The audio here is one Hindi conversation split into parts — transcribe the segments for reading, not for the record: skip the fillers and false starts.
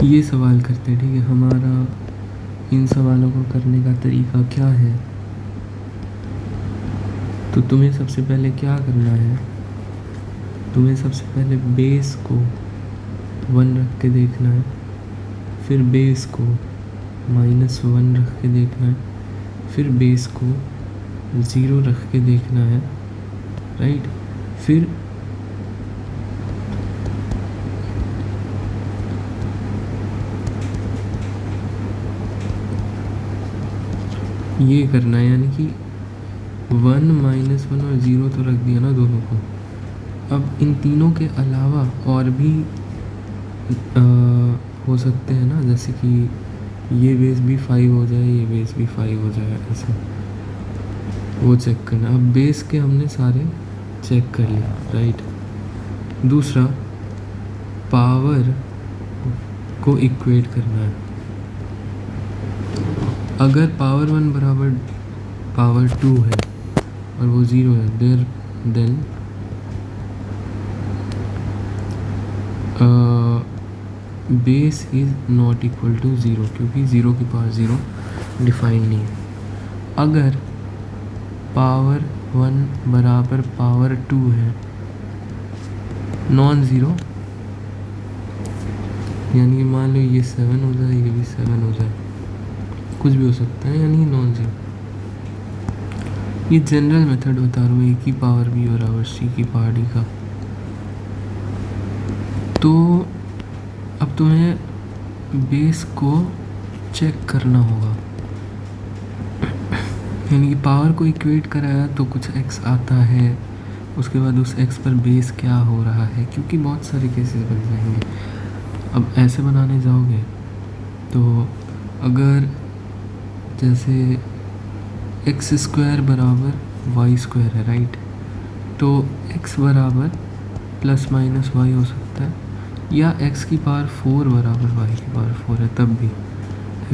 ये सवाल करते हैं, ठीक है। हमारा इन सवालों को करने का तरीका क्या है, तो तुम्हें सबसे पहले क्या करना है, तुम्हें सबसे पहले बेस को 1 रख के देखना है, फिर बेस को -1 रख के देखना है, फिर बेस को 0 रख के देखना है, राइट। फिर ये करना है, यानी कि 1 -1 और 0 तो रख दिया ना दोनों को। अब इन तीनों के अलावा और भी हो सकते हैं ना, जैसे कि ये बेस भी 5 हो जाए, ये बेस भी 5 हो जाए, ऐसे वो चेक करना। अब बेस के हमने सारे चेक कर लिए, राइट। दूसरा, पावर को इक्वेट करना है। अगर पावर 1 बराबर पावर 2 है और वो 0 है, then base is not equal to 0, क्योंकि 0 की पावर 0 डिफाइन नहीं है। अगर पावर 1 बराबर पावर 2 है, नॉन ज़ीरो, यानी मान लो ये 7 हो जाए, ये भी 7 हो जाए, कुछ भी हो सकता है, यानी नॉन ज़ीरो। ये जनरल मेथड बता रहा हूँ, ए की पावर बी बराबर सी की पावर डी का। तो अब तुम्हें बेस को चेक करना होगा, यानी कि पावर को इक्वेट कराया तो कुछ x आता है, उसके बाद उस x पर बेस क्या हो रहा है, क्योंकि बहुत सारे केसेस बन जाएंगे। अब ऐसे बनाने जाओगे तो अगर जैसे x² बराबर y² है, राइट, तो x बराबर ±y हो सकता है, या x की पावर 4 बराबर y की पावर 4 है, तब भी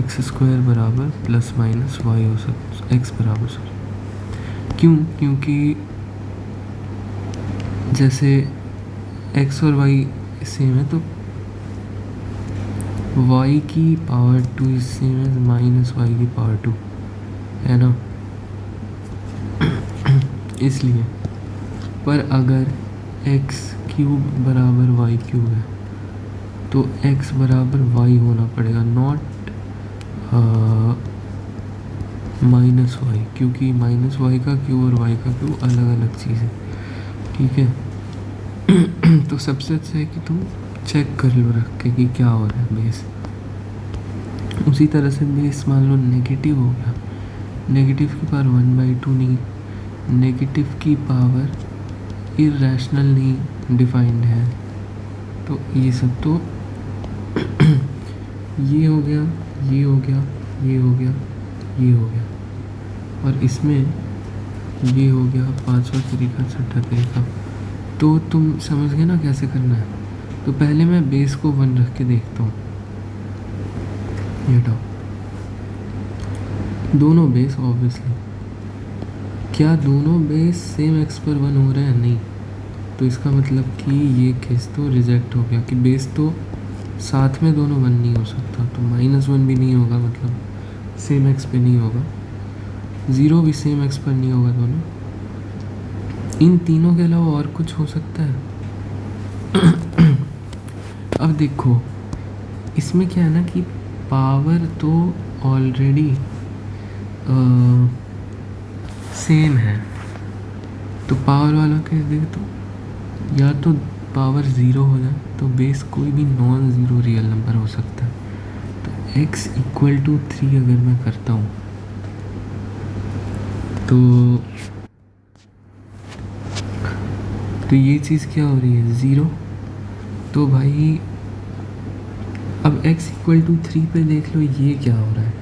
x² बराबर ±y हो सकता है, x बराबर सॉरी। क्यों? क्योंकि जैसे x और y सेम है, तो y की पावर 2 सेम है -y की पावर 2, है ना। इसलिए पर अगर x³ बराबर y³ है तो x बराबर y होना पड़ेगा, नॉट -y, क्योंकि -y का क्यूब और y का क्यूब अलग अलग चीज़ है, ठीक है। तो सबसे अच्छा है कि तुम चेक कर लो रख के कि क्या हो रहा है बेस। उसी तरह से बेस मान लो नेगेटिव हो गया, नेगेटिव की पावर 1/2 नहीं, नेगेटिव की पावर इरेशनल नहीं डिफाइंड है, तो ये सब तो ये हो गया, ये हो गया, ये हो गया, ये हो गया, और इसमें ये हो गया 5वां तरीका, 6ठा तरीका। तो तुम समझ गए ना कैसे करना है। तो पहले मैं बेस को 1 रख के देखता हूँ, ये हटाओ, दोनों बेस ऑब्वियसली, क्या दोनों बेस सेम x पर 1 हो रहे हैं? नहीं, तो इसका मतलब कि ये केस तो रिजेक्ट हो गया, कि बेस तो साथ में दोनों 1 नहीं हो सकता, तो -1 भी नहीं होगा, मतलब सेम x पे नहीं होगा, 0 भी सेम x पर नहीं होगा, दोनों। इन तीनों के अलावा और कुछ हो सकता है? अब देखो, इसमें क्या है ना कि पावर तो ऑलरेडी सेम है, तो पावर वालों के देख, तो या तो पावर 0 हो जाए, तो बेस कोई भी नॉन ज़ीरो रियल नंबर हो सकता है। तो x = 3 अगर मैं करता हूँ तो ये चीज़ क्या हो रही है, 0। तो भाई अब x = 3 पे देख लो, ये क्या हो रहा है,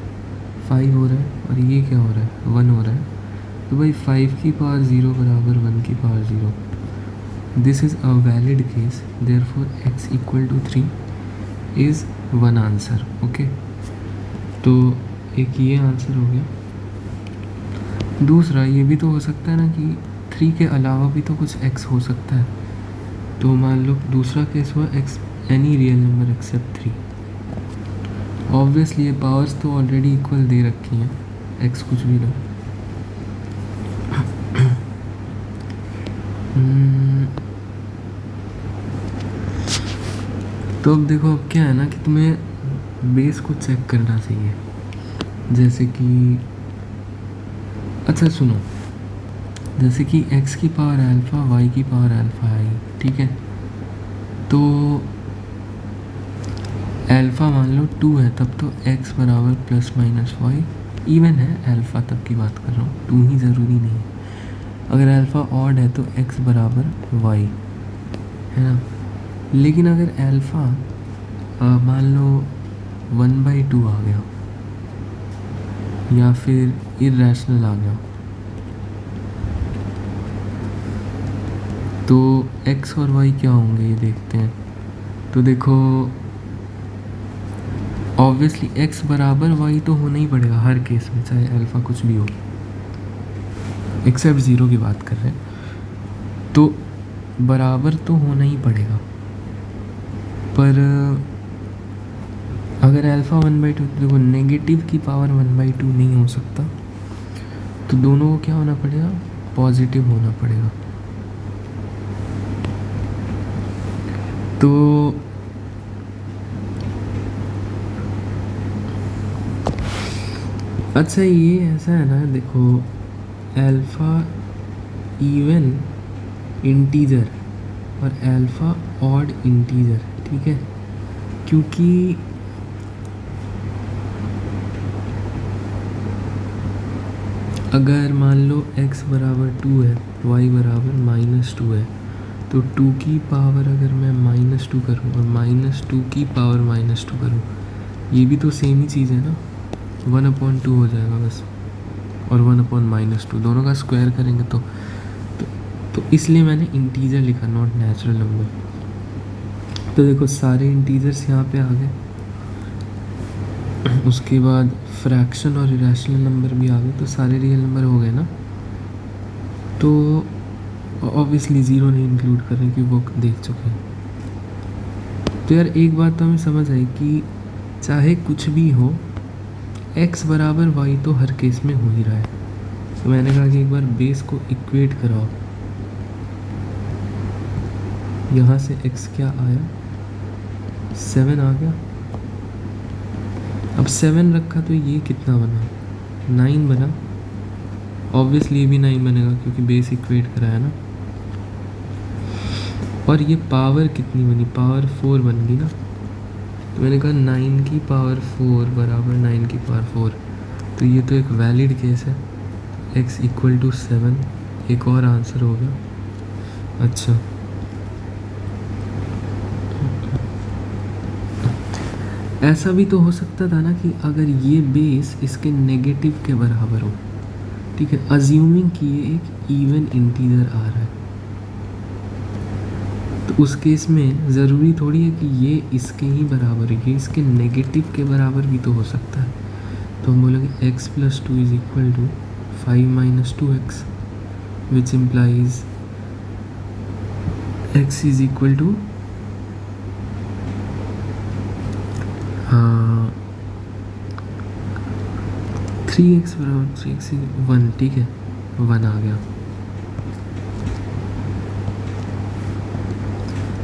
5 हो रहा है, और ये क्या हो रहा है, 1 हो रहा है। तो भाई 5 की पावर 0 बराबर 1 की power 0, this is a valid case, therefore x = 3 is 1 answer, okay. तो एक ये आंसर हो गया। दूसरा ये भी तो हो सकता है ना कि 3 के अलावा भी तो कुछ x हो सकता है, तो मान लो दूसरा केस हुआ x any real number except 3, obviously ये पावर्स तो ऑलरेडी इक्वल दे रखी हैं, एक्स कुछ भी ना। तो अब देखो, अब क्या है ना कि तुम्हें बेस को चेक करना चाहिए। जैसे कि अच्छा सुनो, जैसे कि x की पावर अल्फ़ा, y की पावर अल्फ़ा आई, ठीक है। तो अल्फ़ा मान लो 2 है, तब तो x बराबर प्लस माइनस वाई इवन है। अल्फ़ा तब की बात कर रहा हूँ, 2 ही ज़रूरी नहीं है। अगर अल्फ़ा ऑड है तो x बराबर y, है ना। लेकिन अगर अल्फ़ा मान लो 1/2 आ गया या फिर इरेशनल आ गया, तो x और y क्या होंगे ये देखते हैं। तो देखो ऑब्वियसली x बराबर y तो होना ही पड़ेगा हर केस में, चाहे अल्फ़ा कुछ भी हो, एक्सेप्ट ज़ीरो की बात कर रहे हैं। तो बराबर तो होना ही पड़ेगा, पर अगर अल्फ़ा 1/2, तो देखो नेगेटिव की पावर 1/2 नहीं हो सकता, तो दोनों को क्या होना पड़ेगा, पॉजिटिव होना पड़ेगा। तो अच्छा ये ऐसा है ना, देखो अल्फ़ा इवन इंटीजर और अल्फ़ा ऑड इंटीजर, ठीक है। क्योंकि अगर मान लो x बराबर 2 है, y बराबर -2 है, तो 2 की पावर अगर मैं -2 करूँ और -2 की पावर -2 करूँ, ये भी तो सेम ही चीज़ है ना, 1/2 हो जाएगा बस, और 1/-2 दोनों का स्क्वायर करेंगे तो इसलिए मैंने इंटीजर लिखा, नॉट नेचुरल नंबर। तो देखो सारे इंटीजर्स यहाँ पे आ गए, उसके बाद फ्रैक्शन और इरेशनल नंबर भी आ गए, तो सारे रियल नंबर हो गए ना। तो ऑब्वियसली ज़ीरो नहीं इंक्लूड कर रहे कि वो देख चुके हैं। तो यार एक बात तो हमें समझ आई कि चाहे कुछ भी हो, x बराबर y तो हर केस में हो ही रहा है। तो मैंने कहा कि एक बार बेस को इक्वेट कराओ, यहाँ से x क्या आया, 7 आ गया। अब 7 रखा तो ये कितना बना, 9 बना। ऑब्वियसली ये भी 9 बनेगा क्योंकि बेस इक्वेट कराया ना। और ये पावर कितनी बनी, पावर 4 बन गई ना। तो मैंने कहा 9 की पावर 4 बराबर 9 की पावर 4, तो ये तो एक वैलिड केस है। x = 7, एक और आंसर हो गया। अच्छा ऐसा भी तो हो सकता था ना कि अगर ये बेस इसके नेगेटिव के बराबर हो, ठीक है, अज्यूमिंग कि ये एक इवन इंटीजर आ रहा है, तो उस केस में ज़रूरी थोड़ी है कि ये इसके ही बराबर है, ये इसके नेगेटिव के बराबर भी तो हो सकता है। तो हम बोलेंगे x + 2 = 5 - 2x, which implies x = हाँ 3x बराबर 3x 1, ठीक है, 1 आ गया।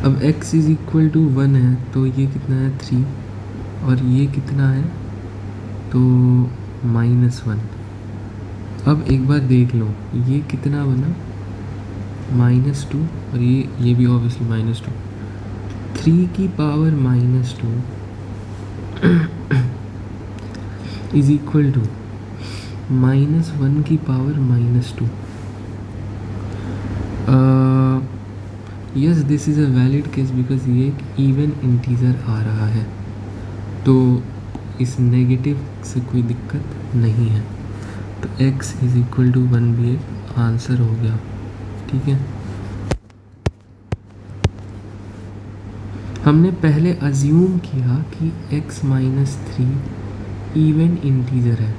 अब x = 1 है, तो ये कितना है 3, और ये कितना है तो -1। अब एक बार देख लो ये कितना बना, -2, और ये भी ऑब्वियसली -2, 3 की पावर -2 इज इक्वल टू -1 की power -2। Yes this is a valid case because ये एक इवन इंटीजर आ रहा है, तो इस नेगेटिव से कोई दिक्कत नहीं है। तो x = 1 भी एक आंसर हो गया, ठीक है। हमने पहले अज्यूम किया कि x - 3 इवन इंटीजर है,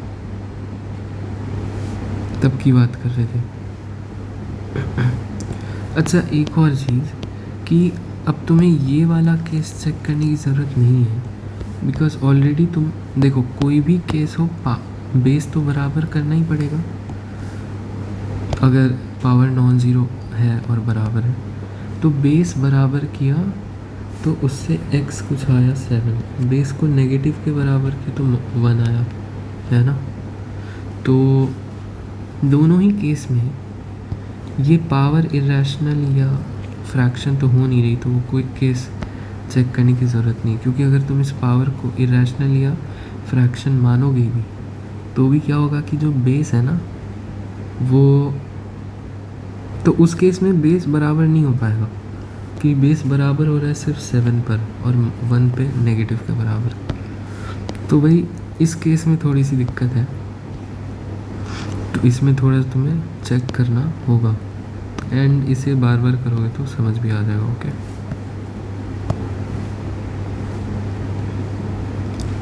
तब की बात कर रहे थे। अच्छा एक और चीज़ कि अब तुम्हें ये वाला केस चेक करने की ज़रूरत नहीं है, बिकॉज ऑलरेडी तुम देखो कोई भी केस हो बेस तो बराबर करना ही पड़ेगा। अगर पावर नॉन ज़ीरो है और बराबर है तो बेस बराबर किया तो उससे x कुछ आया 7, बेस को नेगेटिव के बराबर किया तो 1 आया, है ना। तो दोनों ही केस में ये पावर इरेशनल या फ्रैक्शन तो हो नहीं रही, तो वो कोई केस चेक करने की ज़रूरत नहीं, क्योंकि अगर तुम इस पावर को इरेशनल या फ्रैक्शन मानोगे भी तो भी क्या होगा कि जो बेस है ना वो, तो उस केस में बेस बराबर नहीं हो पाएगा कि बेस बराबर हो रहा है सिर्फ 7 पर और 1 पे नेगेटिव के बराबर। तो भाई इस केस में थोड़ी सी दिक्कत है, तो इसमें थोड़ा तुम्हें चेक करना होगा एंड इसे बार बार करोगे तो समझ भी आ जाएगा। ओके,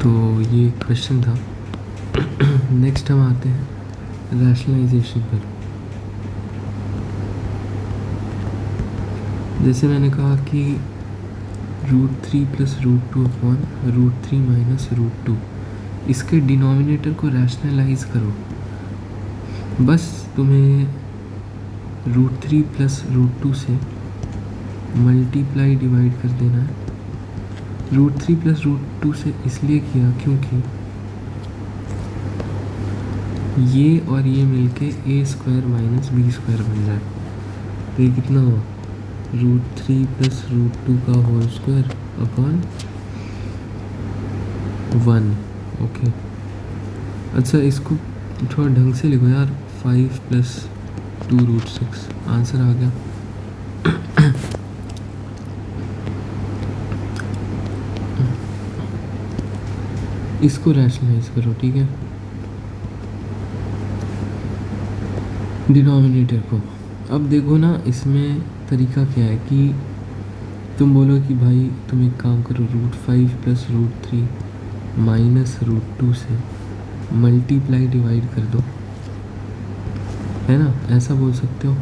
तो ये क्वेश्चन था। नेक्स्ट हम आते हैं रैशनलाइजेशन पर। जैसे मैंने कहा कि √3 + √2 अपॉन √3 - √2, इसके डिनोमिनेटर को रैशनलाइज करो। बस तुम्हें √3 + √2 से मल्टीप्लाई डिवाइड कर देना है। √3 + √2 से इसलिए किया क्योंकि ये और ये मिलके a² - b² बन जाए। तो ये कितना हुआ, √3 + √2 का होल स्क्वायर अपॉन 1। ओके, अच्छा इसको थोड़ा ढंग से लिखो यार, 5 + 2 √6 आंसर आ गया। इसको रैशनलाइज करो, ठीक है, डिनोमिनेटर को। अब देखो ना इसमें तरीका क्या है कि तुम बोलो कि भाई तुम एक काम करो, √5 + √3 - √2 से मल्टीप्लाई डिवाइड कर दो, है ना, ऐसा बोल सकते हो।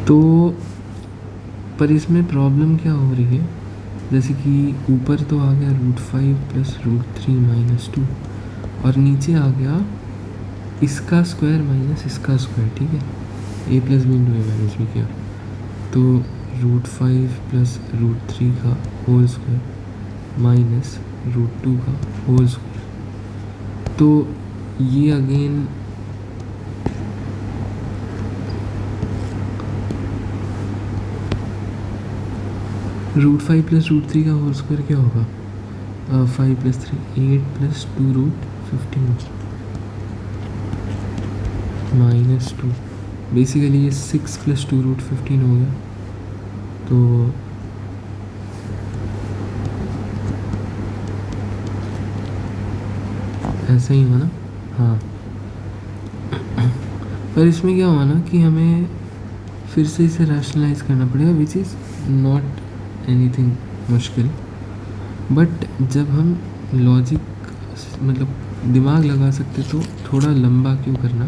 तो पर इसमें प्रॉब्लम क्या हो रही है, जैसे कि ऊपर तो आ गया √5 + √3 - 2 और नीचे आ गया इसका स्क्वायर माइनस इसका स्क्वायर, ठीक है, a + b × a - b किया तो √5 + √3 का होल स्क्वायर माइनस √2 का होल स्क्वायर। तो ये अगेन √5 + √3 का होल स्क्वायर क्या होगा, 5 + 3 8 + 2 √15 -2, बेसिकली ये 6 + 2 √15 हो गया। तो ऐसा ही हुआ ना, हाँ। पर इसमें क्या हुआ ना कि हमें फिर से इसे रैशनलाइज करना पड़ेगा, विच इज़ नॉट एनीथिंग मुश्किल, बट जब हम लॉजिक मतलब दिमाग लगा सकते तो थोड़ा लंबा क्यों करना।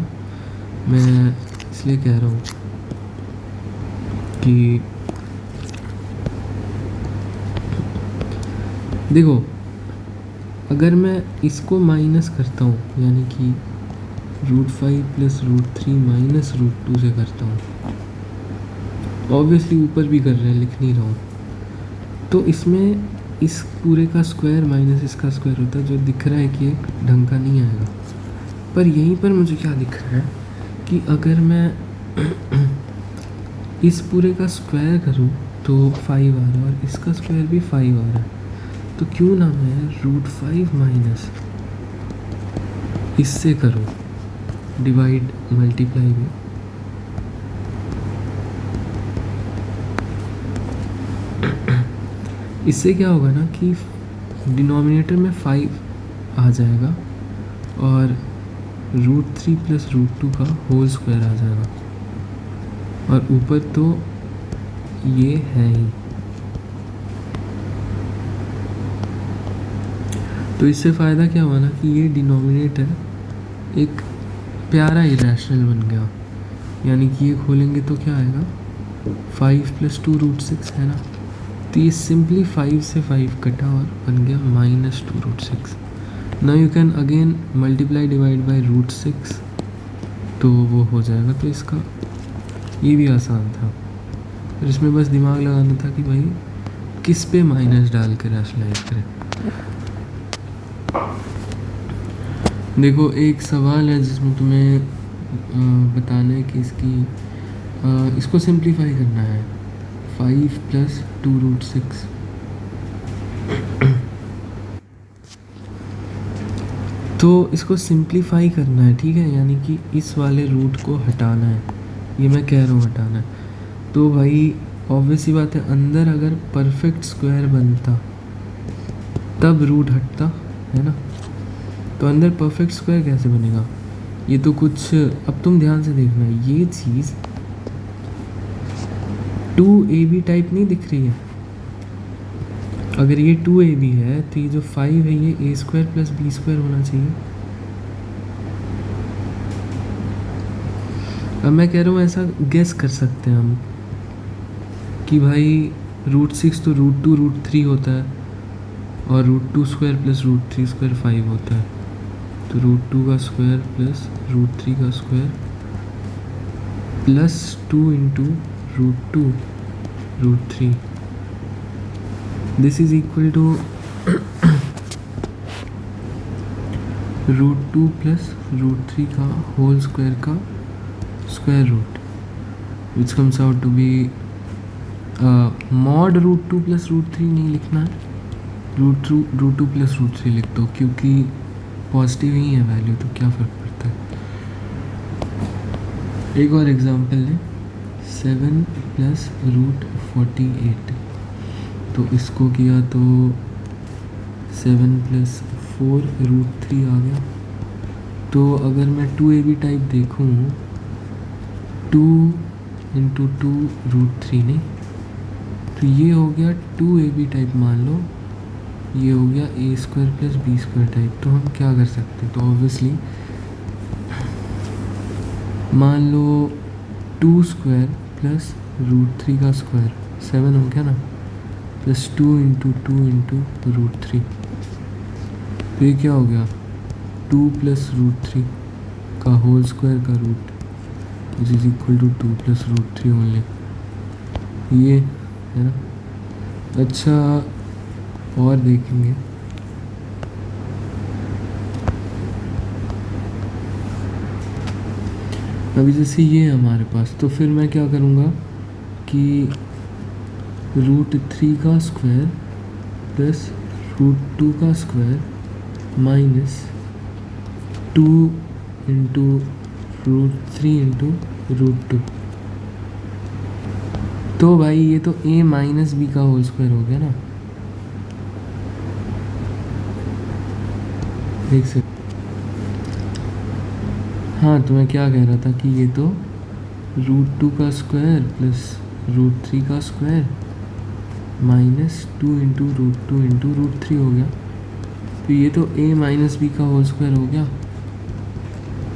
मैं इसलिए कह रहा हूँ कि देखो अगर मैं इसको माइनस करता हूँ, यानी कि √5 + √3 - √2 से करता हूँ, ऑब्वियसली ऊपर भी कर रहे हैं, लिख नहीं रहा हूँ, तो इसमें इस पूरे का स्क्वायर माइनस इसका स्क्वायर होता है, जो दिख रहा है कि एक ढंग का नहीं आएगा। पर यहीं पर मुझे क्या दिख रहा है कि अगर मैं इस पूरे का स्क्वायर करूं तो 5 आ रहा है और इसका स्क्वायर भी 5 आ रहा है, तो क्यों ना मैं √5 माइनस इससे करूं डिवाइड मल्टीप्लाई में। इससे क्या होगा ना कि डिनोमिनेटर में 5 आ जाएगा और √3 + √2 का होल स्क्वायर आ जाएगा, और ऊपर तो ये है ही। तो इससे फ़ायदा क्या हुआ ना कि ये डिनोमिनेटर एक प्यारा इरेशनल बन गया, यानी कि ये खोलेंगे तो क्या आएगा 5 + 2√6 है ना, तो ये सिंपली 5 से 5 कटा और बन गया -2√6। Now you can again multiply divide by √6, तो वो हो जाएगा। तो इसका ये भी आसान था, फिर इसमें बस दिमाग लगाना था कि भाई किस पे माइनस डाल के रैशनलाइज करें। देखो एक सवाल है जिसमें तुम्हें बताना है कि इसको सिंप्लीफाई करना है। 5 + 2√6, तो इसको सिंप्लीफाई करना है, ठीक है, यानी कि इस वाले रूट को हटाना है, ये मैं कह रहा हूँ हटाना है। तो भाई ऑब्वियस सी बात है, अंदर अगर परफेक्ट स्क्वायर बनता तब रूट हटता, है ना। तो अंदर परफेक्ट स्क्वायर कैसे बनेगा, ये तो कुछ, अब तुम ध्यान से देखना, ये चीज़ 2ab टाइप नहीं दिख रही है। अगर ये 2ab है तो ये जो 5 है ये a² + b² होना चाहिए। अब मैं कह रहा हूँ ऐसा गेस कर सकते हैं हम कि भाई √6 तो √2 √3 होता है, और √2² + √3² 5 होता है, तो √2 का स्क्वायर + √3 का square + 2 × √2 √3, this is equal to √2 + √3 का होल स्क्वायर का square root, which comes out to be mod √2 + √3 नहीं लिखना है, √2 + √3 लिख दो, क्योंकि पॉजिटिव ही है वैल्यू, तो क्या फ़र्क पड़ता है। एक और एग्जांपल लें, 7 + √48, तो इसको किया तो 7 + 4 √3 आ गया। तो अगर मैं 2ab टाइप देखूँ, 2 × 2 √3 नहीं, तो ये हो गया 2ab टाइप मान लो, ये हो गया a² + b² टाइप। तो हम क्या कर सकते हैं, तो ऑब्वियसली मान लो 2² + √3 का स्क्वायर 7 हो गया ना, + 2 × 2 × √3, तो ये क्या हो गया 2 + √3 का होल स्क्वायर का root, which is equal to 2 + √3 only, ये है ना। अच्छा और देखेंगे, अभी जैसे ये है हमारे पास, तो फिर मैं क्या करूँगा कि √3 का स्क्वायर + √2 का स्क्वायर -2 × √3 × √2, तो भाई ये तो a - b का होल स्क्वायर हो गया ना, देख सकते। हाँ, तो मैं क्या कह रहा था कि ये तो √2 का स्क्वायर + √3 का स्क्वायर -2 × √2 × √3 हो गया, तो ये तो a - b का होल स्क्वायर हो गया,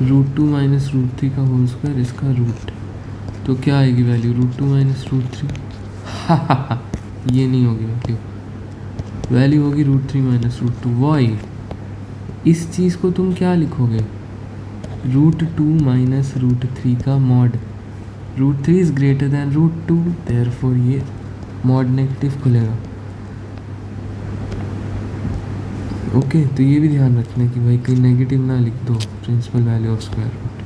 √2 - √3 का होल स्क्वायर, इसका रूट, तो क्या आएगी वैल्यू √2 - √3, ये नहीं होगी वैल्यू होगी √3 - √2। वाई, इस चीज़ को तुम क्या लिखोगे, √2 - √3 का mod, √3 is greater than √2, therefore ये मॉड नेगेटिव खुलेगा। ओके, तो ये भी ध्यान रखना कि भाई कहीं नेगेटिव ना लिख दो principal value of square root.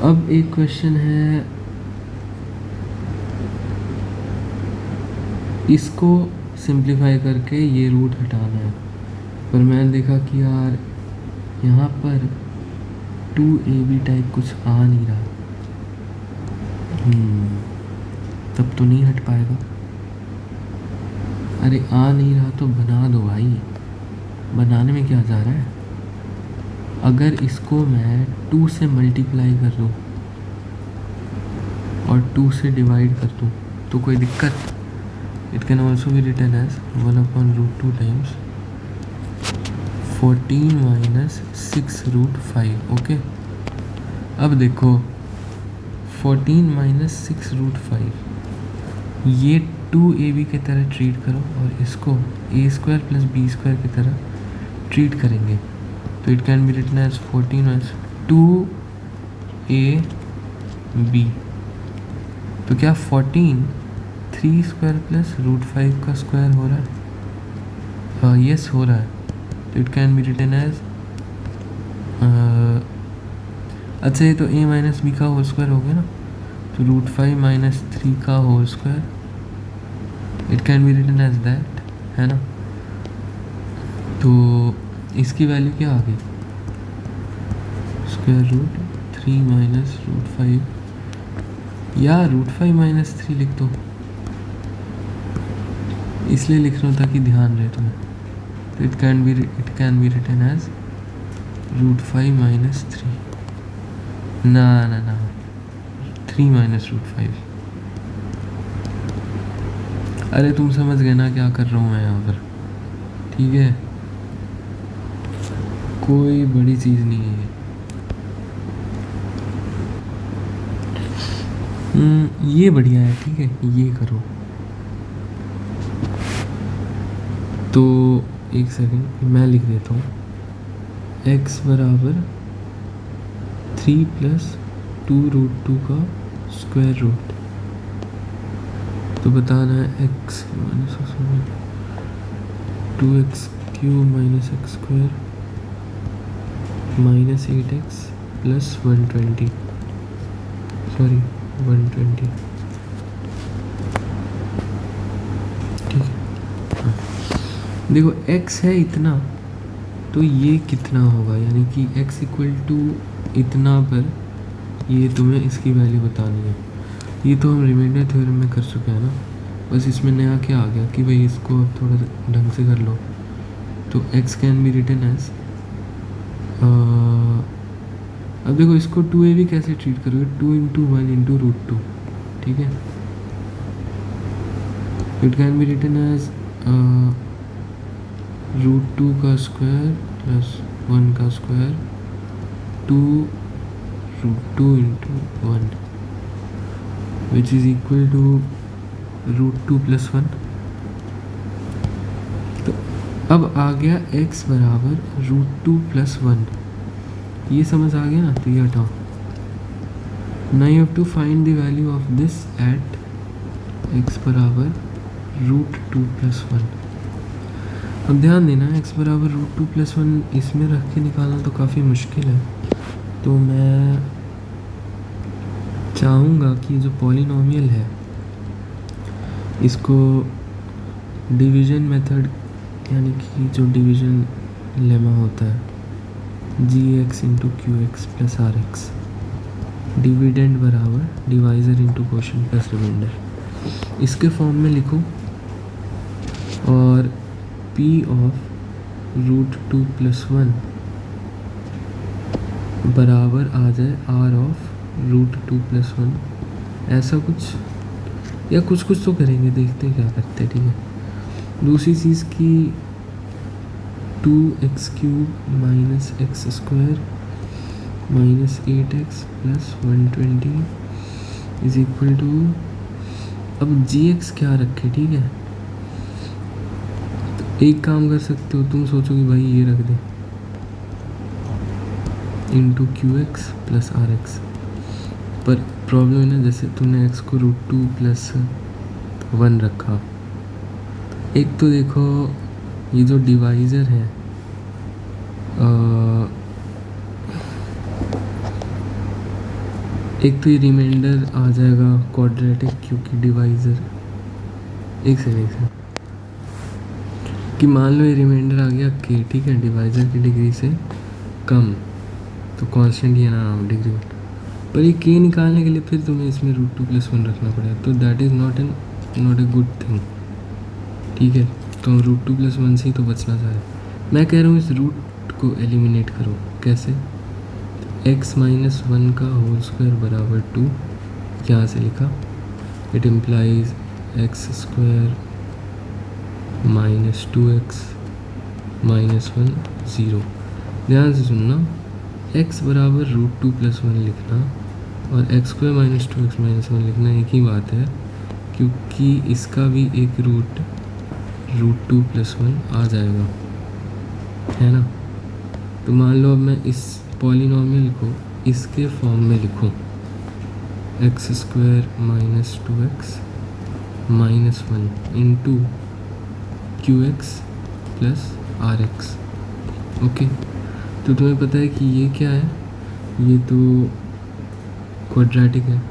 अब एक क्वेश्चन है, इसको सिंप्लीफाई करके ये रूट हटाना है, पर मैंने देखा कि यार यहाँ पर 2ab टाइप कुछ आ नहीं रहा, तब तो नहीं हट पाएगा। अरे आ नहीं रहा तो बना दो भाई, बनाने में क्या जा रहा है। अगर इसको मैं 2 से मल्टीप्लाई कर दूँ और 2 से डिवाइड कर दूँ तो कोई दिक्कत। It can also be written as 1/√2 times 14 - 6 √5। Okay, अब देखो 14 माइनस 6 रूट 5 ये 2ab की तरह ट्रीट करो और इसको a square plus b square की तरह ट्रीट करेंगे। तो it can be written as 14 minus 2ab। तो क्या 14 3 स्क्वायर प्लस रूट 5 का स्क्वायर हो रहा है? यस हो रहा है। तो it can be written as अच्छा ये तो a माइनस बी का होल स्क्वायर हो गया ना, तो रूट 5 माइनस 3 का whole square it can be written as that, है ना। तो इसकी वैल्यू क्या आ गई? स्क्वायर रूट 3 माइनस रूट 5 या रूट 5 माइनस 3 लिख दो, इसलिए लिख रहा हूँ ताकि ध्यान रहे तुम्हें। तो it can be written as root 5 minus 3 ना 3 माइनस रूट 5। अरे तुम समझ गए ना क्या कर रहा हूँ मैं यहाँ पर, ठीक है, कोई बड़ी चीज़ नहीं है। ये बढ़िया है, ठीक है, ये करो। तो एक सेकंड मैं लिख देता हूँ, x बराबर 3 प्लस 2 रूट 2 का स्क्वायर रूट। तो बताना है x minus 2x cube minus x square minus 8x plus 120 sorry 120, ठीक है। हाँ। देखो x है इतना, तो ये कितना होगा, यानी कि x इक्वल टू इतना पर ये तुम्हें इसकी वैल्यू बतानी है। ये तो हम रिमाइंडर थ्योरम में कर चुके हैं ना, बस इसमें नया क्या आ गया कि भाई इसको अब थोड़ा ढंग से कर लो। तो x can be written as, अब देखो इसको 2ab कैसे ट्रीट करोगे, 2 इंटू 1 इंटू रूट 2, ठीक है। It can be written as root 2 का स्क्वायर प्लस 1 का square 2 root 2 into 1 which is equal to root 2 plus 1। तो अब आ गया x बराबर रूट 2 प्लस 1, ये समझ आ गया ना, तो ये हटाओ। Now you have to find the value of this at x बराबर रूट 2 प्लस 1। अब ध्यान देना, x बराबर रूट 2 प्लस 1 इसमें रख के निकालना तो काफ़ी मुश्किल है। तो मैं चाहूँगा कि जो पॉलिनोमियल है इसको डिवीज़न मेथड, यानी कि जो डिवीज़न लेमा होता है gx into q x plus r x, dividend बराबर divisor into quotient plus remainder, इसके फॉर्म में लिखो और p ऑफ रूट 2 प्लस 1 बराबर आ जाए r ऑफ रूट 2 प्लस 1, ऐसा कुछ या कुछ तो करेंगे, देखते हैं क्या करते हैं, ठीक है। दूसरी चीज़ की 2x cube minus x square minus 8x plus 120 is equal to, अब gx क्या रखे, ठीक है। तो एक काम कर सकते हो, तुम सोचो कि भाई ये रख दे into q x plus r x, पर प्रॉब्लम है ना, जैसे तुमने x को रूट 2 प्लस 1 रखा। एक तो देखो ये जो डिवाइज़र है एक तो ये रिमाइंडर आ जाएगा क्वाड्रेटिक, क्योंकि डिवाइज़र एक सेकंड कि मान लो ये रिमाइंडर आ गया k, ठीक है, डिवाइज़र की डिग्री से कम, तो कांस्टेंट ये ना डिग्री, पर ये k निकालने के लिए फिर तुम्हें इसमें रूट 2 प्लस 1 रखना पड़ेगा, तो that is not a good thing, ठीक है। तो हम रूट 2 प्लस 1 से ही तो बचना चाह रहे हैं। मैं कह रहा हूँ इस रूट को एलिमिनेट करो, कैसे, x माइनस 1 का होल स्क्वायर बराबर 2, यहाँ से लिखा, it implies x square minus 2x minus 1 0। ध्यान से सुनना, x बराबर रूट 2 प्लस 1 लिखना और x square minus 2x minus 1 लिखना एक ही बात है, क्योंकि इसका भी एक रूट 2+1 आ जाएगा, है ना। तो मान लो अब मैं इस पॉलिनॉमियल को इसके फॉर्म में लिखूं, x square minus 2x minus 1 into QX plus RX। Okay, तो तुम्हें पता है कि ये क्या है, ये तो क्वाड्रेटिक है,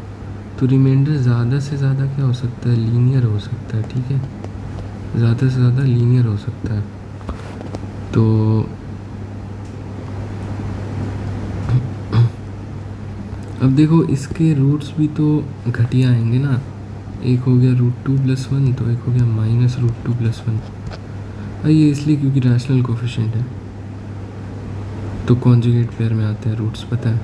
तो रिमाइंडर ज़्यादा से ज़्यादा क्या हो सकता है, लीनियर हो सकता है। ठीक है, ज़्यादा से ज़्यादा लीनियर हो सकता है। तो अब देखो इसके रूट्स भी तो घटिया आएंगे ना, एक हो गया √2+1, तो एक हो गया -√2+1। ये इसलिए क्योंकि रैशनल कोफिशिएंट है, तो कॉन्जुगेट पेयर में आते हैं रूट्स, पता है।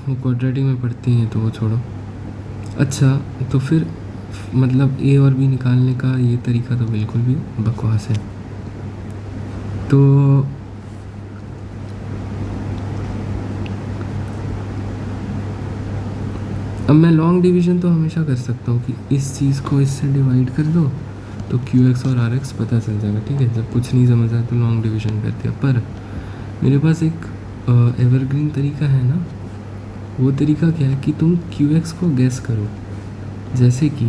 वो क्वाड्रेटिक में पढ़ती हैं तो वो छोड़ो। अच्छा, तो फिर मतलब ए और बी निकालने का ये तरीका तो बिल्कुल भी बकवास है। तो अब मैं लॉन्ग डिवीज़न तो हमेशा कर सकता हूँ कि इस चीज़ को इससे डिवाइड कर दो तो QX और RX पता चल जाएगा। ठीक है, जब कुछ नहीं समझ आया तो लॉन्ग डिवीज़न कर दिया। पर मेरे पास एक एवरग्रीन तरीका है ना, वो तरीका क्या है कि तुम QX को गैस करो, जैसे कि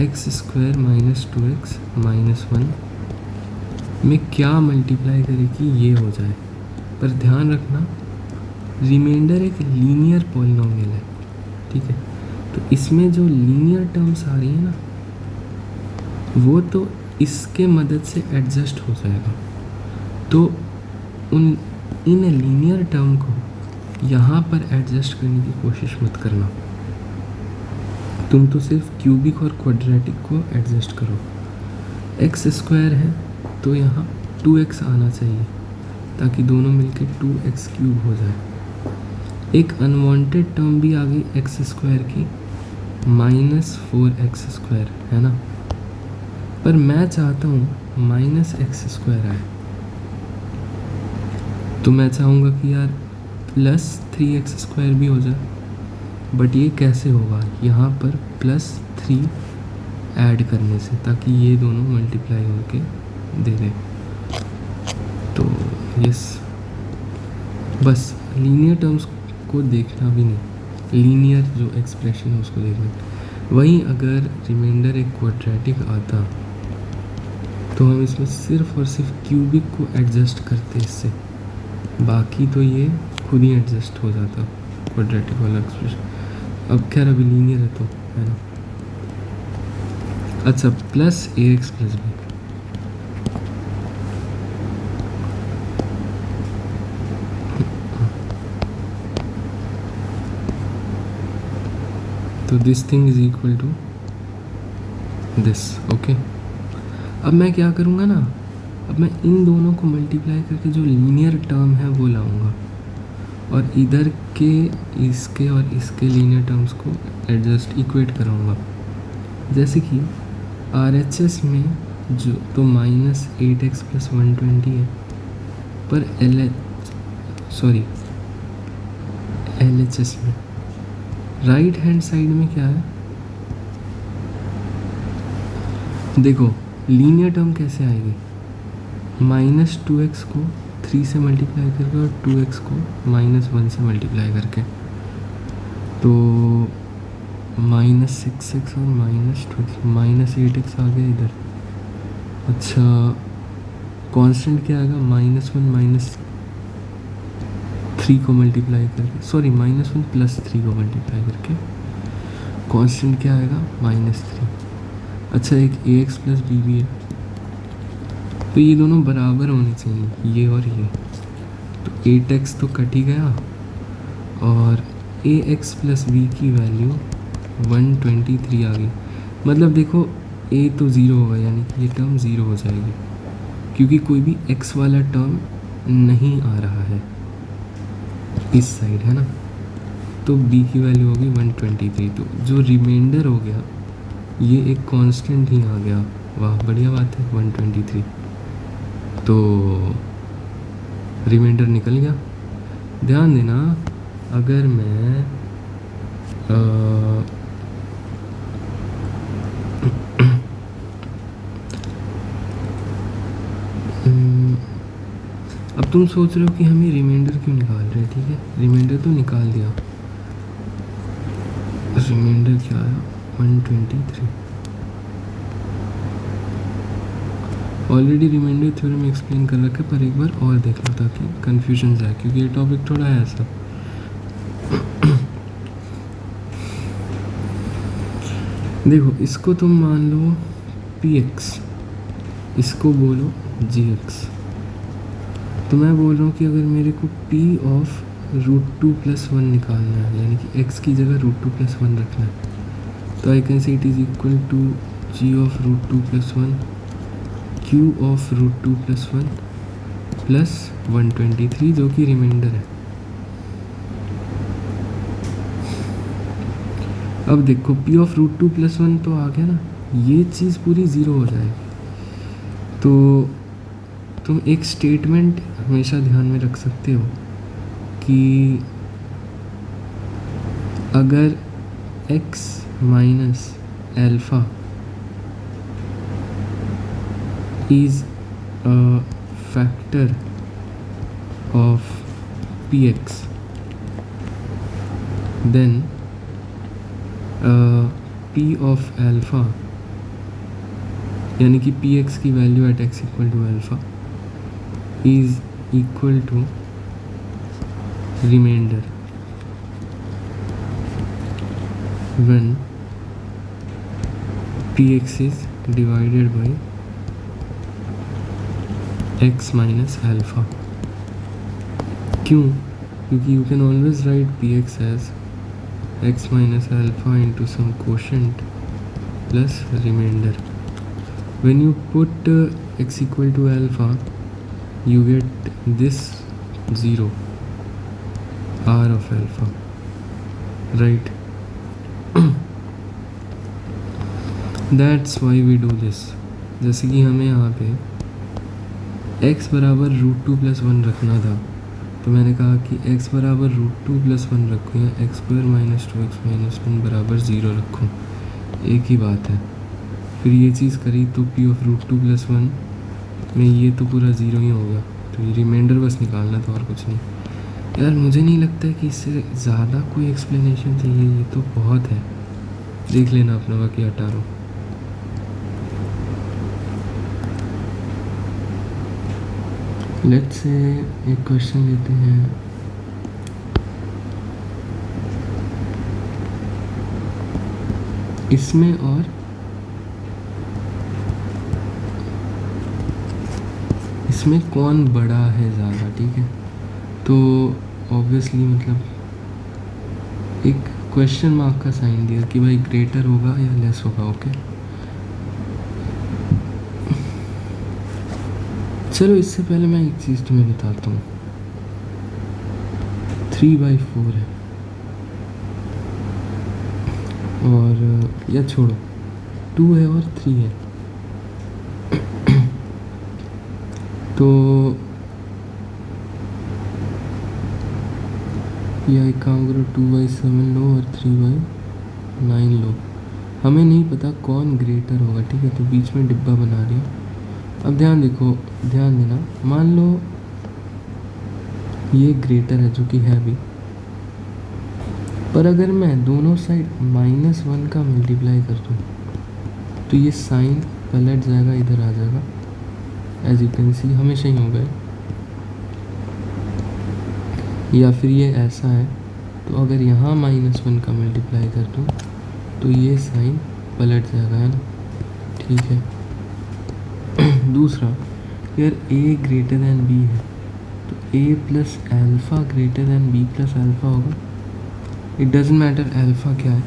x square minus 2x minus 1 में क्या मल्टीप्लाई करे कि ये हो जाए। पर ध्यान रखना, रिमाइंडर एक लीनियर पॉलिनॉमियल है। ठीक है, तो इसमें जो लीनियर टर्म्स आ रही है ना, वो तो इसके मदद से एडजस्ट हो जाएगा। तो इन लीनियर टर्म को यहाँ पर एडजस्ट करने की कोशिश मत करना, तुम तो सिर्फ क्यूबिक और क्वाड्रेटिक को एडजस्ट करो। एक्स स्क्वायर है तो यहाँ 2x आना चाहिए, ताकि दोनों मिलके 2x³ हो जाए। एक अनवांटेड टर्म भी आ गई एक्स स्क्वायर की, -4x², है ना। पर मैं चाहता हूँ -x² आए, तो मैं चाहूँगा कि यार +3x² भी हो जाए। बट ये कैसे होगा, यहाँ पर +3 ऐड करने से, ताकि ये दोनों मल्टीप्लाई होके दे दे। तो यस, बस लीनियर टर्म्स को देखना भी नहीं, लीनियर जो एक्सप्रेशन है उसको देखना। वहीं अगर रिमाइंडर एक क्वाड्रेटिक आता तो हम इसमें सिर्फ और सिर्फ क्यूबिक को एडजस्ट करते इससे, बाकी तो ये खुद ही एडजस्ट हो जाता क्वाड्रेटिक वाला एक्सप्रेशन। अब खैर अभी लीनियर है तो, है ना। अच्छा, +ax + b, तो this thing is equal to this. Okay, अब मैं क्या करूँगा ना, अब मैं इन दोनों को मल्टीप्लाई करके जो लीनियर टर्म है वो लाऊंगा, और इधर के इसके और इसके लीनियर टर्म्स को एडजस्ट इक्वेट कराऊंगा। जैसे कि RHS में जो तो -8x + 120 है, पर LHS में राइट हैंड साइड में क्या है, देखो लीनियर टर्म कैसे आएगी, -2x को 3 से मल्टीप्लाई करके और 2x को -1 से मल्टीप्लाई करके, तो -6x और -8x आ गया इधर। अच्छा, कांस्टेंट क्या आएगा, -1 -3 को मल्टीप्लाई करके, सॉरी -1 + 3 को मल्टीप्लाई करके कांस्टेंट क्या आएगा, -3। अच्छा, एक ax + b भी है, तो ये दोनों बराबर होने चाहिए, ये और ये। तो 8x तो कट ही गया, और ax + b की वैल्यू 123 आ गई। मतलब देखो a तो 0 होगा, यानी कि ये टर्म 0 हो जाएगी, क्योंकि कोई भी x वाला टर्म नहीं आ रहा है इस साइड, है ना। तो b की वैल्यू होगी 123, तो जो रिमाइंडर हो गया ये एक कांस्टेंट ही आ गया। वाह, बढ़िया बात है, 123। तो रिमाइंडर निकल गया। ध्यान देना, अगर मैं अब तुम सोच रहे हो कि हमें रिमाइंडर क्यों निकाल रहे हैं, ठीक है, रिमाइंडर तो निकाल दिया। रिमाइंडर क्या आया, 123। ऑलरेडी रिमाइंडर थ्योरम एक्सप्लेन कर रखा है, पर एक बार और देख लो ताकि कन्फ्यूजन जाए, क्योंकि ये टॉपिक थोड़ा है ऐसा। देखो इसको तुम मान लो px, इसको बोलो gx। तो मैं बोल रहा हूँ कि अगर मेरे को p ऑफ √2+1 निकालना है, यानी कि x की जगह √2+1 रखना है, तो I can say it is equal to g of √2+1 q of √2+1 plus 123, जो कि रिमाइंडर है। अब देखो p ऑफ √2+1 तो आ गया ना, ये चीज़ पूरी ज़ीरो हो जाएगी। तो तुम एक स्टेटमेंट हमेशा ध्यान में रख सकते हो कि अगर x minus alpha is a factor of px, then p of alpha, यानी कि px की value at x equal to alpha is equal to remainder when px is divided by x minus alpha। क्यों? क्योंकि you can always write px as x minus alpha into some quotient plus remainder. When you put x equal to alpha, you get this 0, r of alpha, right? That's why we do this। जैसे कि हमें यहाँ पे x बराबर √2+1 रखना था, तो मैंने कहा कि x बराबर √2+1 रखूँ या x² माइनस 2x माइनस 1 बराबर 0 रखूँ, एक ही बात है। फिर ये चीज़ करी तो p ऑफ √2+1 में ये तो पूरा 0 ही होगा, तो ये रिमाइंडर बस निकालना था और कुछ नहीं। यार मुझे नहीं लगता है कि इससे ज़्यादा कोई एक्सप्लेनेशन चाहिए, ये तो बहुत है। देख लेना अपना बाकी हटा लो। लेट्स से एक क्वेश्चन लेते हैं। इसमें और इसमें कौन बड़ा है ज़्यादा, ठीक है। तो ऑब्वियसली मतलब एक क्वेश्चन मार्क का साइन दिया कि भाई ग्रेटर होगा या लेस होगा, ओके। चलो इससे पहले मैं एक चीज़ तुम्हें बताता हूँ, 3/4 है और या छोड़ो 2 है और 3 है, तो या एक काम करो 2/7 लो और 3/9 लो। हमें नहीं पता कौन ग्रेटर होगा, ठीक है, तो बीच में डिब्बा बना दिया। अब ध्यान देना, मान लो ये ग्रेटर है, जो कि है भी, पर अगर मैं दोनों साइड -1 का मल्टीप्लाई कर दूँ तो ये साइन पलट जाएगा, इधर आ जाएगा, एज यू कैन सी हमेशा ही होगा। या फिर ये ऐसा है, तो अगर यहाँ -1 का मल्टीप्लाई कर दूँ तो ये साइन पलट जाएगा, है ना, ठीक है। दूसरा, अगर a ग्रेटर दैन b है तो a plus alpha greater than b plus alpha होगा। इट डजेंट मैटर एल्फ़ा क्या है,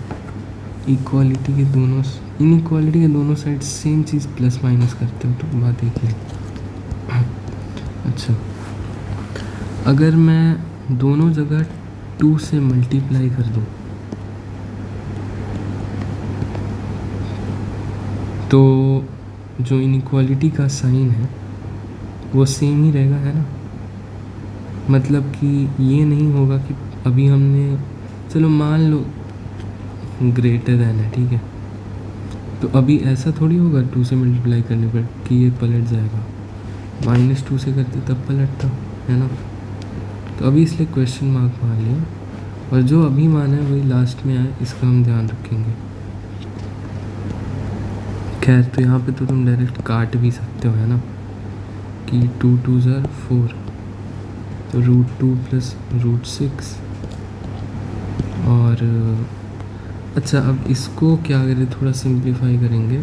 इक्वालिटी के दोनों, इनइक्वालिटी के दोनों साइड सेम चीज़ प्लस माइनस करते हो, तो बात एक ही। अच्छा, अगर मैं दोनों जगह 2 से मल्टीप्लाई कर दूँ तो जो इनइक्वालिटी का साइन है वो सेम ही रहेगा, है ना। मतलब कि ये नहीं होगा कि अभी हमने, चलो मान लो ग्रेटर देन है, ठीक है। तो अभी ऐसा थोड़ी होगा 2 से मल्टीप्लाई करने पर कि ये पलट जाएगा, -2 से करते तब पलटता है ना। तो अभी इसलिए क्वेश्चन मार्क मान लिया, और जो अभी माना है वही लास्ट में आए, इसका हम ध्यान रखेंगे। खैर, तो यहाँ पे तो तुम डायरेक्ट काट भी सकते हो, है ना, कि 2 2 ज़ार 4, तो √2 प्लस √6। और अच्छा, अब इसको क्या करें, थोड़ा सिंप्लीफाई करेंगे।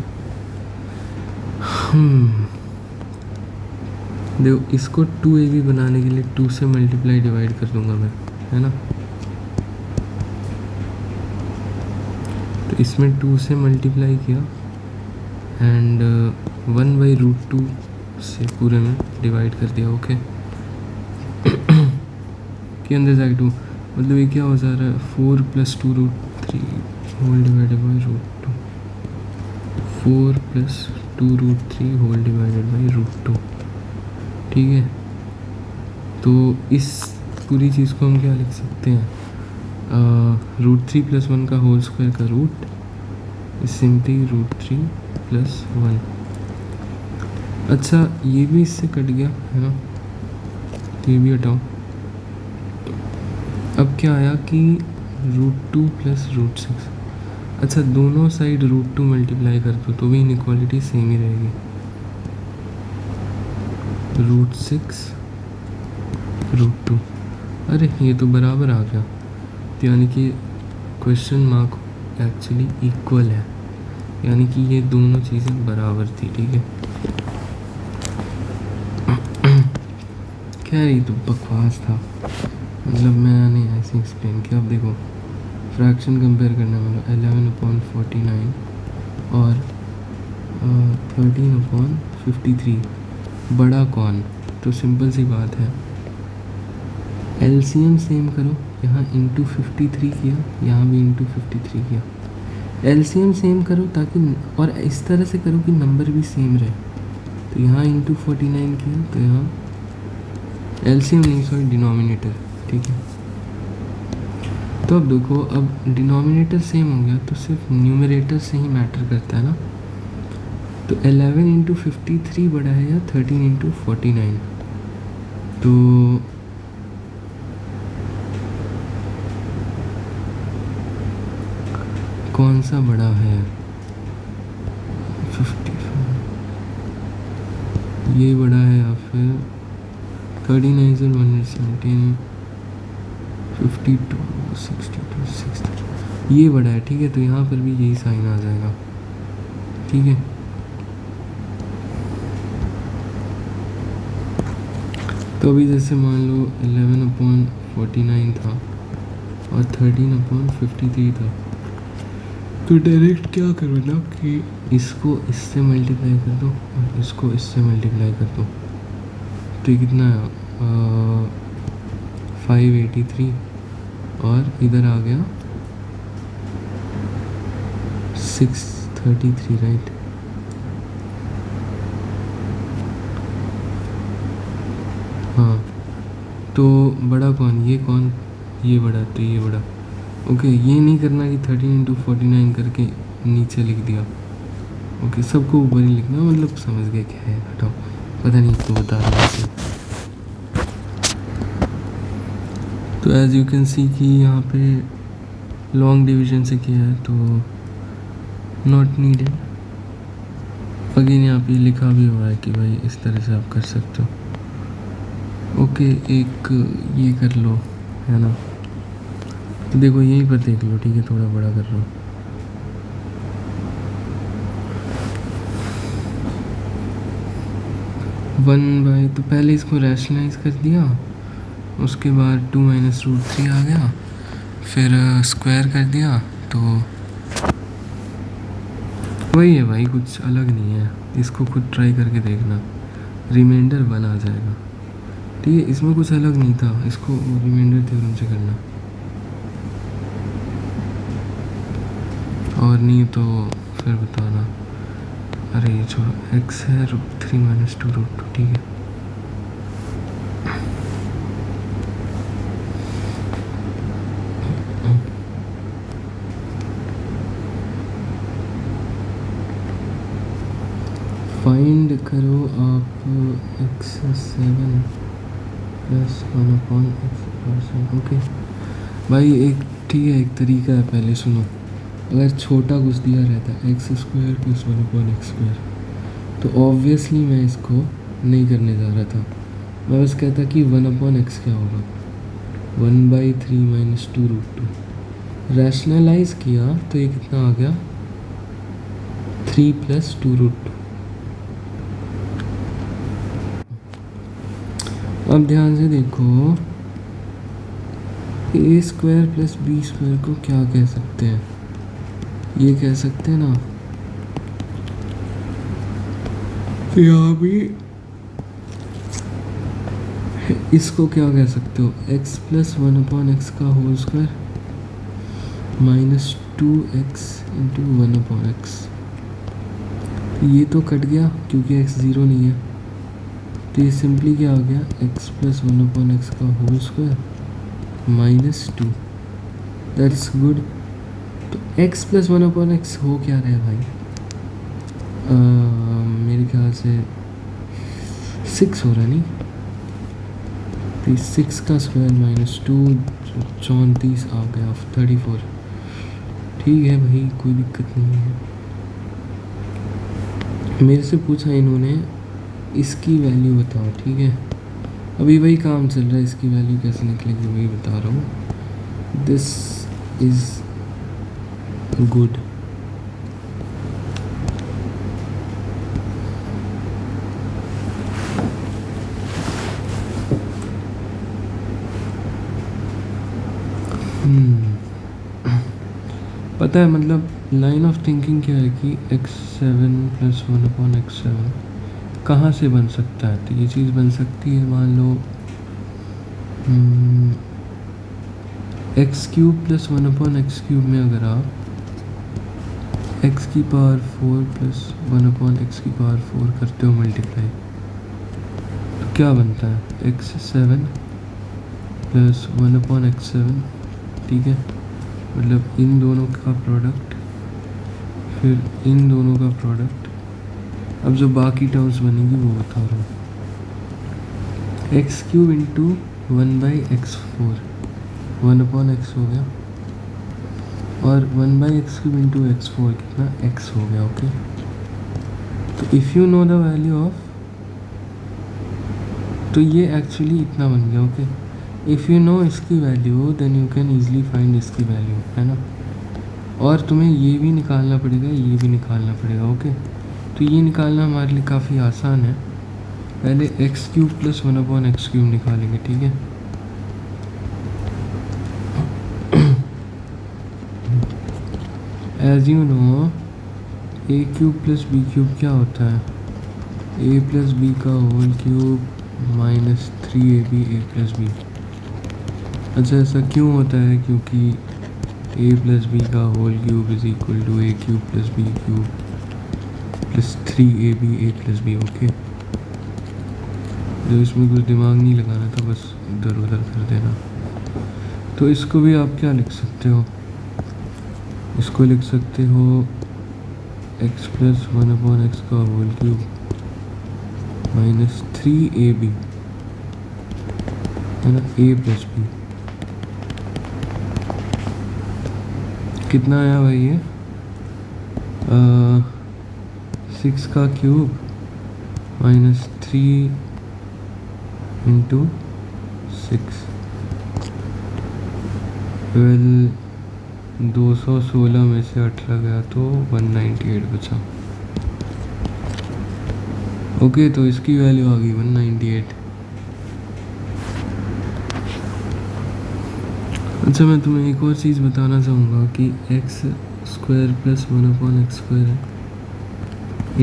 देखो, इसको 2ab बनाने के लिए 2 से मल्टीप्लाई डिवाइड कर दूंगा मैं, है ना। तो इसमें 2 से मल्टीप्लाई किया एंड 1/√2 से पूरे में डिवाइड कर दिया, ओके। के अंदर जाके 2, मतलब ये क्या हो जा रहा है, 4 + 2√3 whole divided by √2, 4 + 2√3 whole divided by √2, ठीक है। तो इस पूरी चीज़ को हम क्या लिख सकते हैं, √3 + 1 का होल स्क्वायर का रूट इज सिंपली √3 + 1। अच्छा, ये भी इससे कट गया, है ना, तो ये भी हटाओ। अब क्या आया कि √2 + √6। अच्छा, दोनों साइड √2 मल्टीप्लाई कर दो तो भी इनइक्वालिटी सेम ही रहेगी, √6 √2। अरे ये तो बराबर आ गया, तो यानी कि क्वेश्चन मार्क एक्चुअली इक्वल है, यानी कि ये दोनों चीज़ें बराबर थी, ठीक है। खैर, ये तो बकवास था, मतलब मैंने ऐसे एक्सप्लेन किया। अब देखो, फ्रैक्शन कंपेयर करना, मतलब 11/49 और 13/53, बड़ा कौन। तो सिंपल सी बात है, एलसीएम सेम करो, यहाँ इंटू 53 किया, यहाँ भी इंटू 53 किया। एलसीएम सेम करो ताकि, और इस तरह से करो कि नंबर भी सेम रहे। तो यहाँ इंटू 49 किया, तो यहाँ एलसीएम नहीं, सॉरी, डिनोमिनेटर, ठीक है। तो अब देखो, अब डिनोमिनेटर सेम हो गया तो सिर्फ न्यूमरेटर से ही मैटर करता है ना। तो 11 × 53 बड़ा है या 13 × 49, तो कौन सा बड़ा है, 55 ये बड़ा है, या फिर 39 × 117, 52 62 60 ये बड़ा है, ठीक है। तो यहाँ पर भी यही साइन आ जाएगा, ठीक है। तो अभी जैसे मान लो 11/49 था और 13/53 था, तो डायरेक्ट क्या करो ना कि इसको इससे मल्टीप्लाई कर दो और इसको इससे मल्टीप्लाई कर दो, तो ये कितना है, 583, और इधर आ गया 633, राइट। हाँ, तो बड़ा कौन, ये कौन, ये बड़ा, तो ये बड़ा, ओके। ये नहीं करना कि 13 × 49 करके नीचे लिख दिया, ओके। सबको ऊपर ही लिखना, मतलब समझ गए क्या है, हटाओ, पता नहीं क्यों बता रहा हूँ। तो एज यू कैन सी कि यहाँ पे लॉन्ग डिवीजन से किया है, तो नॉट नीडेड। अगेन यहाँ पे लिखा भी हुआ है कि भाई इस तरह से आप कर सकते हो, ओके। एक ये कर लो, है ना, तो देखो यहीं पर देख लो, ठीक है, थोड़ा बड़ा कर लो। तो पहले इसको रैशनलाइज कर दिया, उसके बाद 2 - √3 आ गया, फिर स्क्वायर कर दिया, तो वही है भाई, कुछ अलग नहीं है। इसको खुद ट्राई करके देखना, रिमाइंडर 1 आ जाएगा, ठीक है। इसमें कुछ अलग नहीं था, इसको रिमाइंडर थ्योरम से करना, और नहीं तो फिर बताना। अरे ये जो x है √3 - 2√2, ठीक है। फाइंड करो आप x7 प्लस 1/x%। ओके भाई, एक ठीक है, एक तरीका है, पहले सुनो। अगर छोटा कुछ दिया रहता है x² प्लस 1/x², तो ऑब्वियसली मैं इसको नहीं करने जा रहा था। मैं बस कहता कि 1/x क्या होगा, 1/3 - 2√2। रैशनलाइज किया तो ये कितना आ गया, 3 + 2√2। अब ध्यान से देखो, a² + b² को क्या कह सकते हैं, ये कह सकते हैं ना, यहाँ भी इसको क्या कह सकते हो, x + 1/x² - 2x × 1/x। ये तो कट गया क्योंकि x 0 नहीं है, तो ये सिंपली क्या आ गया, x + 1/x² - 2। That's good. तो x + 1/x हो क्या रहा है भाई, मेरे ख्याल से 6 हो रहा है, नहीं? तो 6 का स्क्वायर -2, 34 आ गया, 34। ठीक है भाई, कोई दिक्कत नहीं है। मेरे से पूछा इन्होंने, इसकी वैल्यू बताओ, ठीक है। अभी वही काम चल रहा है, इसकी वैल्यू कैसे निकलेगी वही बता रहा हूँ। This is good. पता है मतलब लाइन ऑफ थिंकिंग क्या है कि x7 + 1/x7 कहाँ से बन सकता है। तो ये चीज़ बन सकती है, मान लो x³ + 1/x³ में अगर आप x⁴ + 1/x⁴ करते हो मल्टीप्लाई, तो क्या बनता है, x7 + 1/x7, ठीक है। मतलब इन दोनों का प्रोडक्ट, फिर इन दोनों का प्रोडक्ट। अब जो बाकी टर्म्स बनेंगी वो बता रहा हूँ। x³ × 1/x4, 1/x हो गया, और 1/x³ × x4 कितना, x हो गया। ओके, तो if you know the value of, तो ये एक्चुअली इतना बन गया। ओके, इफ़ यू नो इसकी value then you can easily find इसकी वैल्यू, है ना। और तुम्हें ये भी निकालना पड़ेगा, ये भी निकालना पड़ेगा। ओके, तो ये निकालना हमारे लिए काफ़ी आसान है। पहले x³ + 1/x³ निकालेंगे, ठीक है। As you know a³ + b³ क्या होता है, a + b का whole cube - 3ab a + b। अच्छा, ऐसा क्यों होता है, क्योंकि a + b का whole cube = a³ + b³ + 3ab a + b। Okay, जो इसमें कुछ दिमाग नहीं लगाना था, बस इधर उधर कर देना। तो इसको भी आप क्या लिख सकते हो, इसको लिख सकते हो x + 1/x का होल क्यूब - 3ab, है ना, a + b। कितना आया भाई ये, 6 का क्यूब -3 × 6, 216 में से 18 गया तो 198 बचा। ओके, तो इसकी वैल्यू आ गई 198। अच्छा, मैं तुम्हें एक और चीज़ बताना चाहूँगा कि x² + 1/x² ×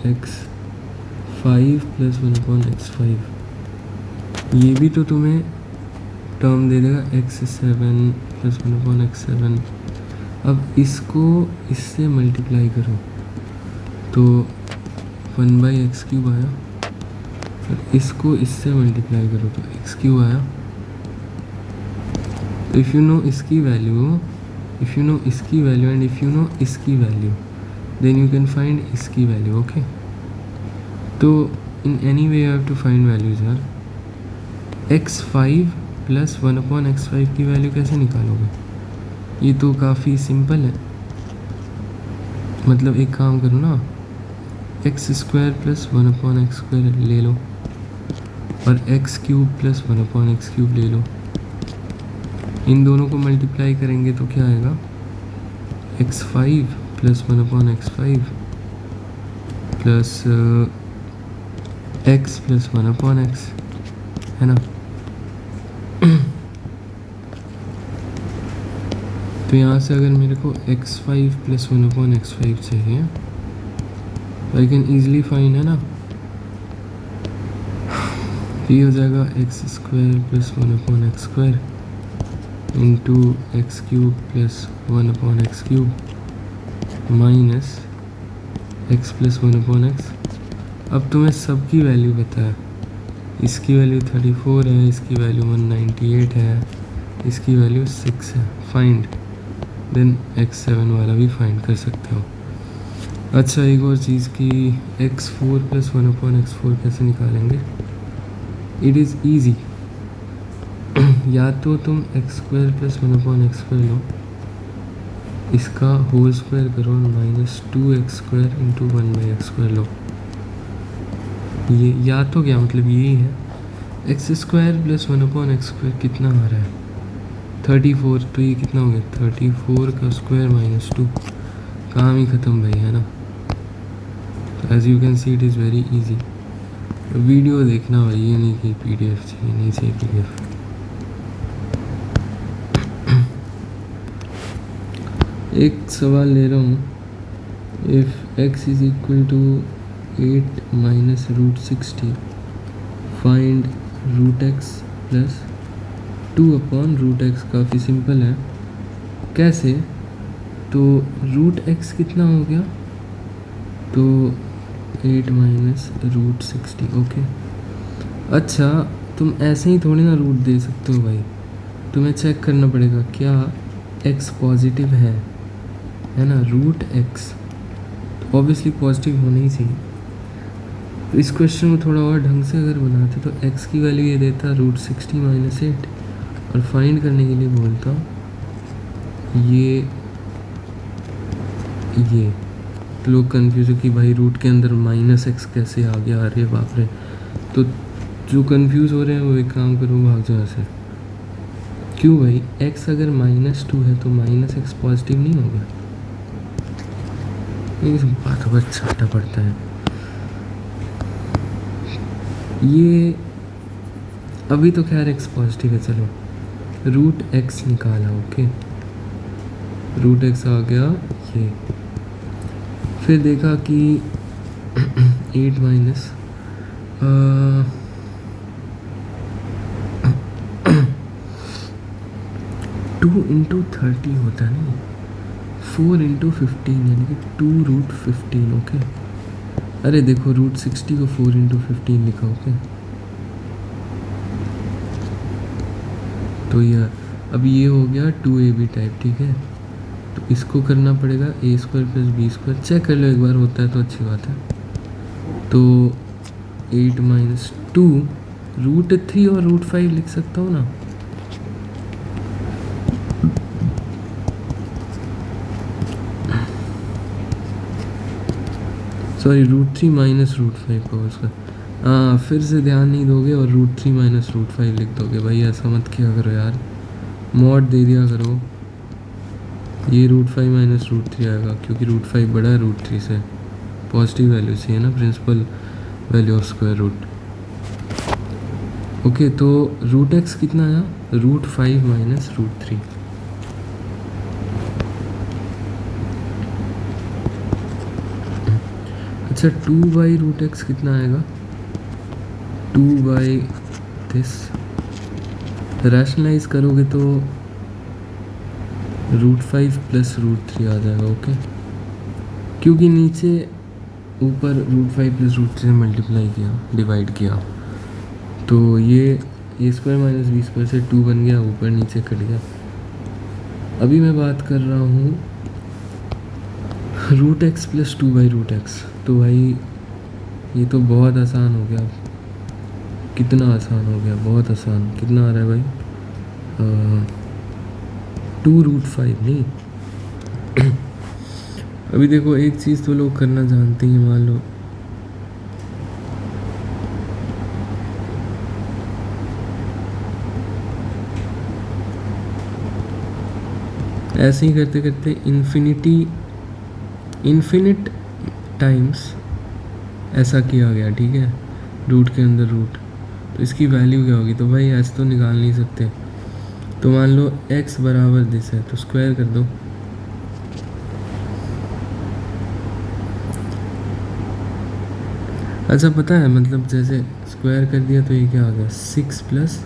x5 + 1/x5, ये भी तो तुम्हें टर्म दे देगा, x7 + 1/x7। अब इसको इससे मल्टीप्लाई करो तो 1/x³ आया, और इसको इससे मल्टीप्लाई करो तो x³ आया। तो इफ़ यू नो इसकी वैल्यू, इफ़ यू नो इसकी value and if you know इसकी value, then you can find इसकी वैल्यू। ओके, तो in any way you have to find values यार। x5 प्लस 1/x5 की वैल्यू कैसे निकालोगे? ये तो काफ़ी सिंपल है। मतलब एक काम करो ना, x² प्लस 1/x² ले लो और x³ प्लस 1/x³ ले लो। इन दोनों को मल्टीप्लाई करेंगे तो क्या आएगा? x5 plus 1/x5 plus x plus 1/x, है ना। तो यहाँ से अगर मेरे को x5 प्लस 1/x5 चाहिए तो आई कैन ईजिली फाइंड, है ना। ये हो जाएगा x² plus 1/x² into x³ plus 1/x³ minus x plus 1/x। अब तुम्हें सबकी वैल्यू पता है। इसकी वैल्यू 34 है, इसकी वैल्यू 198 है, इसकी वैल्यू 6 है। फाइंड देन x7 वाला भी फाइंड कर सकते हो। अच्छा, एक और चीज़ की x4 प्लस 1/x4 कैसे निकालेंगे? It is easy. या तो तुम x² प्लस 1/x² लो, इसका होल स्क्वायर करो, -2x² इंटू 1/x² लो। ये या तो क्या मतलब यही है। x² प्लस 1/x² कितना आ रहा है? 34। तो ये कितना हो गया? 34 का स्क्वायर -2। काम ही ख़त्म भाई, है ना। तो as you can see it is very easy. Video देखना भाई, ये नहीं कि PDF चाहिए, नहीं चाहिए PDF। एक सवाल ले रहा हूँ। If x is equal to 8 minus √60 find √x plus 2/√x। काफ़ी सिंपल है। कैसे? तो √x कितना हो गया? तो 8 माइनस √60। ओके। अच्छा, तुम ऐसे ही थोड़ी ना रूट दे सकते हो भाई, तुम्हें चेक करना पड़ेगा क्या x पॉजिटिव है ना। √x तो ऑब्वियसली पॉजिटिव होना ही चाहिए। तो इस क्वेश्चन को थोड़ा और ढंग से अगर बनाते तो x की वैल्यू ये देता √60 माइनस 8 और फाइंड करने के लिए बोलता ये। तो लोग कन्फ्यूज है कि भाई रूट के अंदर -x कैसे आ गया, अरे बाप रे। तो जो कन्फ्यूज़ हो रहे हैं वो एक काम करो, भाग जाओ ऐसे। क्यों भाई? x अगर -2 है तो -x पॉजिटिव नहीं होगा। ये सब बातों पर छाटा पड़ता है। ये अभी तो खैर x पॉजिटिव है, चलो √x निकाला। ओके, √x आ गया ये। फिर देखा कि 8 माइनस 2 इंटू 30 होता नहीं, 4 इंटू 15 यानी कि 2√15। ओके, अरे देखो √60 को 4 इंटू 15 लिखा। ओके, तो यह अब ये हो गया 2ab टाइप, ठीक है। तो इसको करना पड़ेगा a² प्लस b²। चेक कर लो एक बार, होता है तो अच्छी बात है। तो 8 माइनस 2 √3 और √5 लिख सकता हूँ ना। सॉरी, √3 माइनस √5 का उसका। हाँ, फिर से ध्यान नहीं दोगे और √3 माइनस √5 लिख दोगे। भाई ऐसा मत किया करो यार, मॉड दे दिया करो। ये √5 माइनस √3 आएगा क्योंकि √5 बड़ा है √3 से। पॉजिटिव वैल्यू चाहिए ना, principal value of square root. Okay, तो √x कितना आया? √5 माइनस √3। अच्छा, 2/√x कितना आएगा? 2/this। रैशनलाइज करोगे तो √5 प्लस √3 आ जाएगा। ओके, क्योंकि नीचे ऊपर √5 प्लस √3 से मल्टीप्लाई किया, डिवाइड किया, तो ये a² माइनस b² से 2 बन गया, ऊपर नीचे कट गया। अभी मैं बात कर रहा हूँ √x प्लस 2/√x। तो भाई ये तो बहुत आसान हो गया। कितना आसान हो गया, बहुत आसान। कितना आ रहा है भाई? 2√5 नहीं। अभी देखो एक चीज़ तो लोग करना जानते हैं, मान लो ऐसे ही करते करते इन्फिनिट टाइम्स ऐसा किया गया, ठीक है, रूट के अंदर रूट, तो इसकी वैल्यू क्या होगी? तो भाई ऐसे तो निकाल नहीं सकते। तो मान लो x बराबर दिस है तो स्क्वायर कर दो। अच्छा पता है, मतलब जैसे स्क्वायर कर दिया तो ये क्या आ गया? 6 plus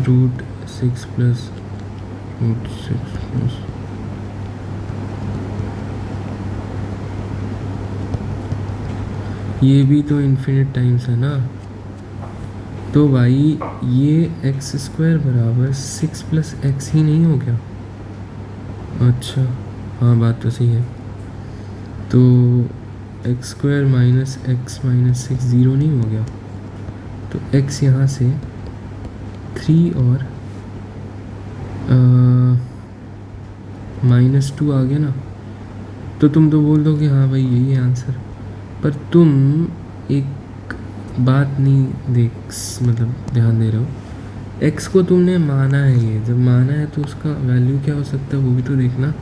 root 6 plus root 6 plus, ये भी तो इन्फिनिट टाइम्स है ना। तो भाई ये एक्स स्क्वायर बराबर 6 प्लस एक्स ही नहीं हो गया? अच्छा हाँ, बात तो सही है। तो x square minus x minus 6 zero नहीं हो गया? तो एक्स यहाँ से 3 और -2 आ गया ना। तो तुम तो बोल दो कि हाँ भाई यही है आंसर, पर तुम एक बात नहीं मतलब ध्यान दे रहे हो। एक्स को तुमने माना है, ये जब माना है तो उसका वैल्यू क्या हो सकता है वो भी तो देखना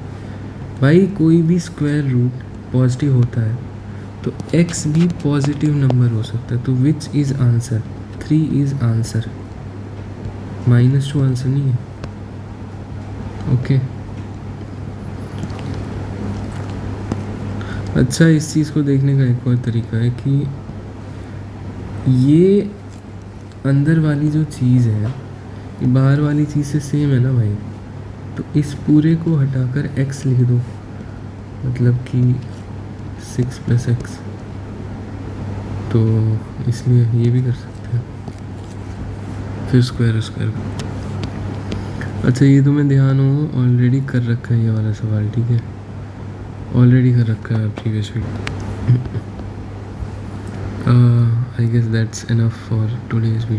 भाई। कोई भी स्क्वायर रूट पॉजिटिव होता है तो एक्स भी पॉजिटिव नंबर हो सकता है। तो which is answer? 3 is answer, -2 answer नहीं है। ओके अच्छा, इस चीज़ को देखने का एक और तरीका है कि ये अंदर वाली जो चीज़ है ये बाहर वाली चीज़ से सेम है ना भाई। तो इस पूरे को हटाकर x लिख दो, मतलब कि 6 प्लस एक्स। तो इसलिए ये भी कर सकते हैं, फिर स्क्वायर स्क्वायर। अच्छा ये तुम्हें ध्यान हो, ऑलरेडी कर रखा है ये वाला सवाल, ठीक है, ऑलरेडी कर रखा है previous video. I guess that's enough for today's video.